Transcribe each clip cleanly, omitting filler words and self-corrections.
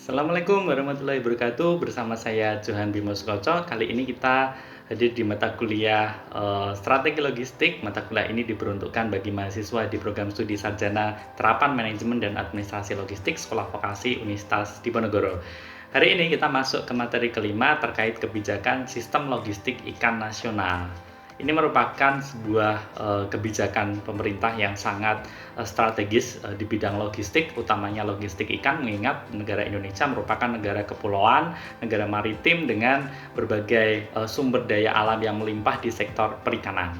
Assalamualaikum warahmatullahi wabarakatuh. Bersama saya Johan Bimo Sukoco. Kali ini kita hadir di mata kuliah Strategi Logistik. Mata kuliah ini diperuntukkan bagi mahasiswa di program studi sarjana Terapan Manajemen dan Administrasi Logistik Sekolah Vokasi Universitas Diponegoro. Hari ini kita masuk ke materi kelima terkait kebijakan Sistem Logistik Ikan Nasional. Ini merupakan sebuah kebijakan pemerintah yang sangat strategis di bidang logistik, utamanya logistik ikan, mengingat negara Indonesia merupakan negara kepulauan, negara maritim dengan berbagai sumber daya alam yang melimpah di sektor perikanan.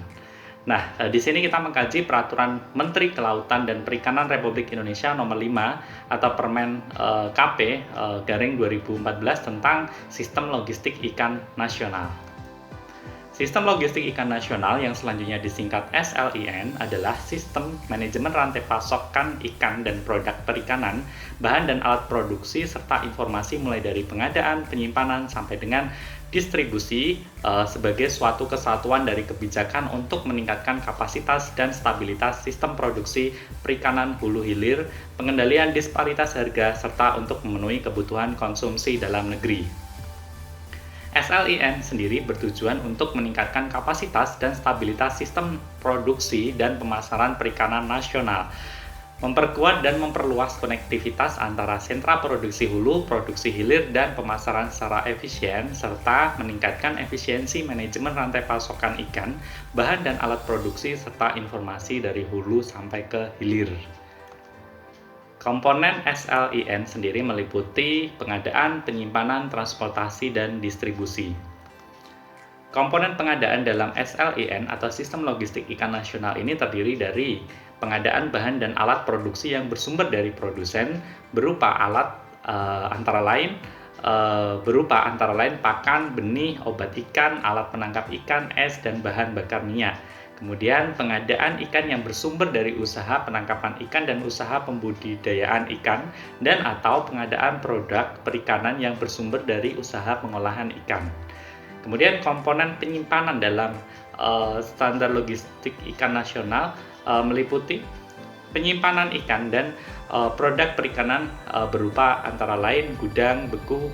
Nah, di sini kita mengkaji Peraturan Menteri Kelautan dan Perikanan Republik Indonesia Nomor 5 atau Permen KP garing 2014 tentang Sistem Logistik Ikan Nasional. Sistem Logistik Ikan Nasional yang selanjutnya disingkat SLIN adalah Sistem Manajemen Rantai Pasokan Ikan dan Produk Perikanan, Bahan dan Alat Produksi, serta informasi mulai dari pengadaan, penyimpanan, sampai dengan distribusi sebagai suatu kesatuan dari kebijakan untuk meningkatkan kapasitas dan stabilitas sistem produksi perikanan hulu hilir, pengendalian disparitas harga, serta untuk memenuhi kebutuhan konsumsi dalam negeri. SLIN sendiri bertujuan untuk meningkatkan kapasitas dan stabilitas sistem produksi dan pemasaran perikanan nasional, memperkuat dan memperluas konektivitas antara sentra produksi hulu, produksi hilir, dan pemasaran secara efisien, serta meningkatkan efisiensi manajemen rantai pasokan ikan, bahan dan alat produksi, serta informasi dari hulu sampai ke hilir. Komponen SLIN sendiri meliputi pengadaan, penyimpanan, transportasi, dan distribusi. Komponen pengadaan dalam SLIN atau Sistem Logistik Ikan Nasional ini terdiri dari pengadaan bahan dan alat produksi yang bersumber dari produsen berupa antara lain pakan, benih, obat ikan, alat penangkap ikan, es, dan bahan bakar minyak. Kemudian pengadaan ikan yang bersumber dari usaha penangkapan ikan dan usaha pembudidayaan ikan, dan atau pengadaan produk perikanan yang bersumber dari usaha pengolahan ikan. Kemudian komponen penyimpanan dalam standar logistik ikan nasional meliputi penyimpanan ikan dan produk perikanan berupa antara lain gudang, beku,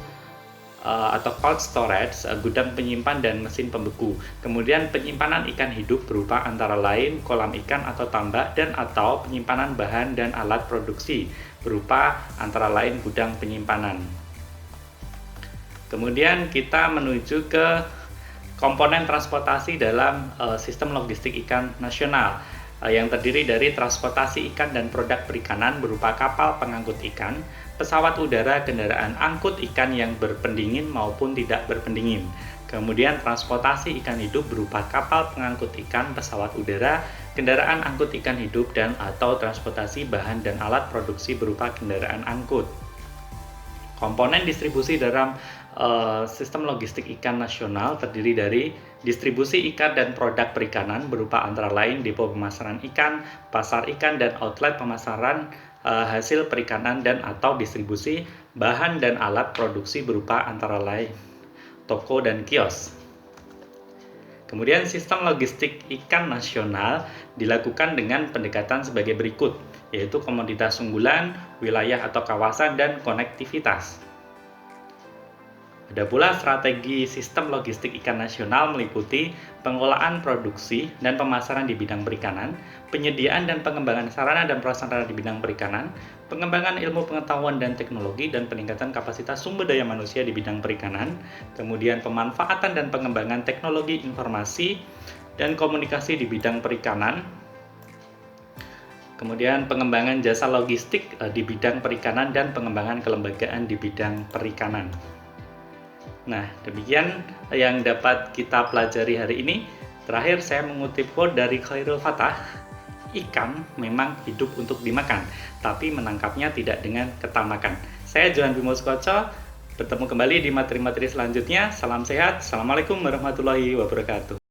atau cold storage, gudang penyimpan dan mesin pembeku. Kemudian penyimpanan ikan hidup berupa antara lain kolam ikan atau tambak, dan atau penyimpanan bahan dan alat produksi berupa antara lain gudang penyimpanan. Kemudian kita menuju ke komponen transportasi dalam sistem logistik ikan nasional yang terdiri dari transportasi ikan dan produk perikanan berupa kapal pengangkut ikan, pesawat udara, kendaraan angkut ikan yang berpendingin maupun tidak berpendingin. Kemudian transportasi ikan hidup berupa kapal pengangkut ikan, pesawat udara, kendaraan angkut ikan hidup, dan atau transportasi bahan dan alat produksi berupa kendaraan angkut. Komponen distribusi dalam sistem logistik ikan nasional terdiri dari distribusi ikan dan produk perikanan berupa antara lain depo pemasaran ikan, pasar ikan, dan outlet pemasaran hasil perikanan, dan atau distribusi bahan dan alat produksi berupa antara lain toko dan kios. Kemudian sistem logistik ikan nasional dilakukan dengan pendekatan sebagai berikut, yaitu komoditas unggulan, wilayah atau kawasan, dan konektivitas. Ada pula strategi sistem logistik ikan nasional meliputi pengelolaan produksi dan pemasaran di bidang perikanan, penyediaan dan pengembangan sarana dan prasarana di bidang perikanan, pengembangan ilmu pengetahuan dan teknologi, dan peningkatan kapasitas sumber daya manusia di bidang perikanan, kemudian pemanfaatan dan pengembangan teknologi informasi dan komunikasi di bidang perikanan, kemudian pengembangan jasa logistik di bidang perikanan, dan pengembangan kelembagaan di bidang perikanan. Nah, demikian yang dapat kita pelajari hari ini. Terakhir saya mengutip quote dari Khairul Fatah, ikan memang hidup untuk dimakan, tapi menangkapnya tidak dengan ketamakan. Saya Johan Bimo Sukoco, bertemu kembali di materi-materi selanjutnya. Salam sehat, Assalamualaikum warahmatullahi wabarakatuh.